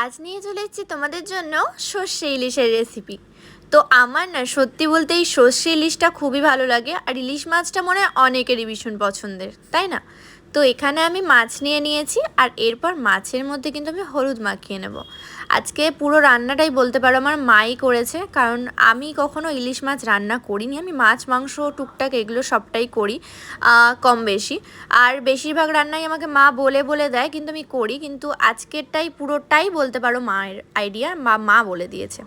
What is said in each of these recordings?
আজ নিয়ে চলে এসেছি তোমাদের জন্য সর্ষে ইলিশের রেসিপি। তো আমার না সত্যি বলতে এই সর্ষে ইলিশটা খুবই ভালো লাগে, আর ইলিশ মাছটা মনে হয় অনেকেরই ভীষণ পছন্দের, তাই না? তো এখানে আমি মাছ নিয়ে নিয়েছি, আর এরপর মাছের মধ্যে কিন্তু আমি হলুদ মাখিয়ে নেব। আজকে পুরো রান্নাটাই বলতে পারো আমার মাই করেছে, কারণ আমি কখনো ইলিশ মাছ রান্না করিনি। আমি মাছ মাংস টুকটাক এগুলো সবটাই করি কম বেশি, আর বেশিরভাগ রান্নাই আমাকে মা বলে বলে দেয়, কিন্তু আমি করি। কিন্তু আজকেরটাই পুরোটাই বলতে পারো মায়ের আইডিয়া, মা বলে দিয়েছে।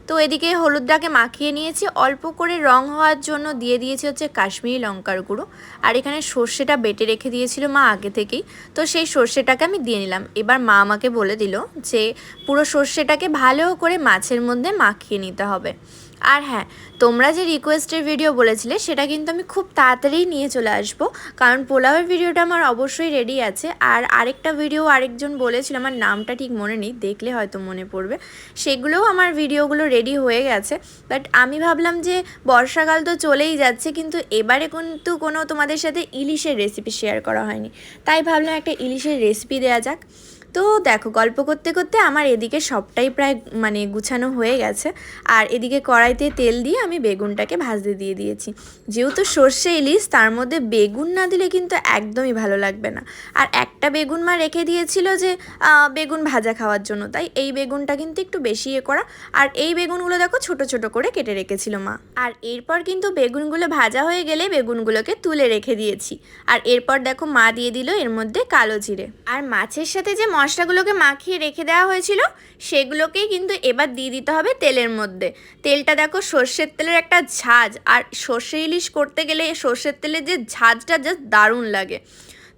তো এদিকে হলুদটাকে মাখিয়ে নিয়েছি, অল্প করে রং হওয়ার জন্য দিয়ে দিয়েছি হচ্ছে কাশ্মীরি লঙ্কার গুঁড়ো। আর এখানে সর্ষেটা বেটে রেখে দিয়েছিল মা আগে থেকেই, তো সেই সর্ষেটাকে আমি দিয়ে নিলাম। এবার মা আমাকে বলে দিল যে পুরো সর্ষেটাকে ভালো করে মাছের মধ্যে মাখিয়ে নিতে হবে। আর হ্যাঁ, তোমরা যে রিকোয়েস্টের ভিডিও বলেছিলে সেটা কিন্তু আমি খুব তাড়াতাড়ি নিয়ে চলে আসব, কারণ পোলাওয়ের ভিডিওটা আমার অবশ্যই রেডি আছে। আর আরেকটা ভিডিও আরেকজন বলেছিল, আমার নামটা ঠিক মনে নেই, দেখলে হয়তো মনে পড়বে, সেগুলোও আমার ভিডিওগুলো রেডি হয়ে গেছে। বাট আমি ভাবলাম যে বর্ষাকাল তো চলেই যাচ্ছে, কিন্তু এবারে কিন্তু কোনো তোমাদের সাথে ইলিশের রেসিপি শেয়ার করা হয়নি, তাই ভাবলাম একটা ইলিশের রেসিপি দেওয়া যাক। তো দেখো, গল্প করতে করতে আমার এদিকে সবটাই প্রায় গুছানো হয়ে গেছে। আর এদিকে কড়াইতে তেল দিয়ে আমি বেগুনটাকে ভাজতে দিয়ে দিয়েছি। যেহেতু সর্ষে ইলিশ, তার মধ্যে বেগুন না দিলে কিন্তু একদমই ভালো লাগবে না। আর একটা বেগুন মা রেখে দিয়েছিল যে বেগুন ভাজা খাওয়ার জন্য, তাই এই বেগুনটা কিন্তু একটু বেশি করা। আর এই বেগুনগুলো দেখো ছোট ছোট করে কেটে রেখেছিল মা। আর এরপর কিন্তু বেগুনগুলো ভাজা হয়ে গেলে বেগুনগুলোকে তুলে রেখে দিয়েছি। আর এরপর দেখো মা দিয়ে দিল এর মধ্যে কালো জিরে। আর মাছের সাথে যে মশলাগুলোকে মাখিয়ে রেখে দেওয়া হয়েছিল সেগুলোকেই কিন্তু এবার দিয়ে দিতে হবে তেলের মধ্যে। তেলটা দেখো সর্ষের তেলের একটা ঝাঁজ, আর সর্ষে ইলিশ করতে গেলে সর্ষের তেলের যে ঝাঁজটা জাস্ট দারুণ লাগে।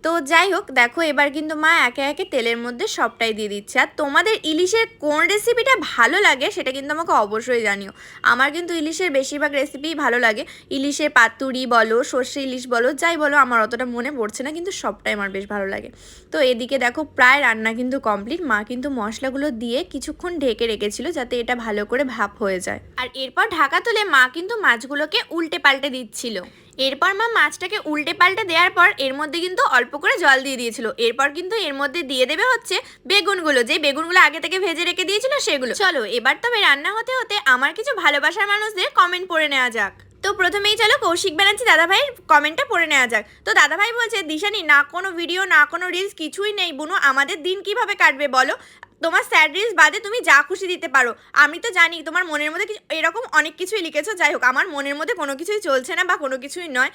তো যাই হোক, দেখো এবার কিন্তু মা একে একে তেলের মধ্যে সবটাই দিয়ে দিচ্ছে। আর তোমাদের ইলিশের কোন রেসিপিটা ভালো লাগে সেটা কিন্তু আমাকে অবশ্যই জানিও। আমার কিন্তু ইলিশের বেশিরভাগ রেসিপিই ভালো লাগে। ইলিশের পাতুরি বলো, সর্ষে ইলিশ বলো, যাই বলো, আমার অতটা মনে পড়ছে না, কিন্তু সবটাই আমার বেশ ভালো লাগে। তো এদিকে দেখো প্রায় রান্না কিন্তু কমপ্লিট। মা কিন্তু মশলাগুলো দিয়ে কিছুক্ষণ ঢেকে রেখেছিল যাতে এটা ভালো করে ভাপ হয়ে যায়। আর এরপর ঢাকা তুলে মা কিন্তু মাছগুলোকে উল্টে পাল্টে দিচ্ছিল। এরপর মা মাছটাকে উল্টে পাল্টে দেওয়ার পর এর মধ্যে কিন্তু অল্প করে জল দিয়ে দিয়েছিল। এরপর কিন্তু এর মধ্যে দিয়ে দেবে হচ্ছে বেগুনগুলো, যে বেগুনগুলো আগে থেকে ভেজে রেখে দিয়েছিল সেগুলো। চলো এবার তবে রান্না হতে হতে আমার কিছু ভালোবাসার মানুষদের কমেন্ট পড়ে নেওয়া যাক। তো প্রথমেই চলো কৌশিক ব্যানার্জি দাদাভাইয়ের কমেন্টটা পড়ে নেওয়া যাক। তো দাদাভাই বলছে, দিশানি না কোনো ভিডিও না কোনো রিলস কিছুই নেই বুনু, আমাদের দিন কিভাবে কাটবে বলো? তোমার স্যাড রিলস বাদে তুমি যা খুশি দিতে পারো। আমি তো জানি তোমার মনের মধ্যে কিছু এরকম অনেক কিছুই লিখেছো। যাই হোক, আমার মনের মধ্যে কোনো কিছুই চলছে না বা কোনো কিছুই নয়।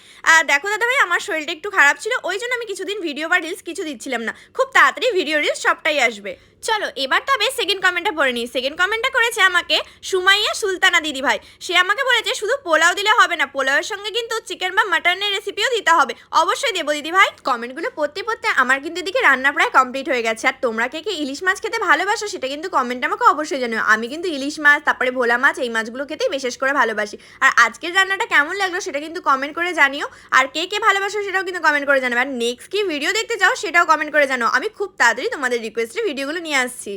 দেখো দাদাভাই, আমার শরীরটা একটু খারাপ ছিল, ওই জন্য আমি কিছুদিন ভিডিও বা রিলস কিছু দিচ্ছিলাম না। খুব তাড়াতাড়ি ভিডিও রিলস সবটাই আসবে। চলো এবার তবে সেকেন্ড কমেন্টটা পড়ে নিই। সেকেন্ড কমেন্টটা করেছে আমাকে সুমাইয়া সুলতানা দিদি ভাই। সে আমাকে বলেছে শুধু পোলাও দিলে হবে না, পোলাওয়ের সঙ্গে কিন্তু চিকেন বা মাটনের রেসিপিও দিতে হবে। অবশ্যই দেবো দিদি ভাই। কমেন্টগুলো পড়তে পড়তে আমার কিন্তু এদিকে রান্না প্রায় কমপ্লিট হয়ে গেছে। আর তোমরা কে কে ইলিশ মাছ খেতে ভালোবাসো সেটা কিন্তু কমেন্টে আমাকে অবশ্যই জানিও। আমি কিন্তু ইলিশ মাছ, তারপরে ভোলা মাছ, এই মাছগুলো খেতেই বিশেষ করে ভালোবাসি। আর আজকের রান্নাটা কেমন লাগলো সেটা কিন্তু কমেন্ট করে জানিও। আর কে কে ভালোবাসো সেটাও কিন্তু কমেন্ট করে জানাবে। আর নেক্সট কি ভিডিও দেখতে চাও সেটাও কমেন্ট করে জানাও। আমি খুব তাড়াতাড়ি তোমাদের রিকোয়েস্টে ভিডিওগুলো নিয়ে আসছি।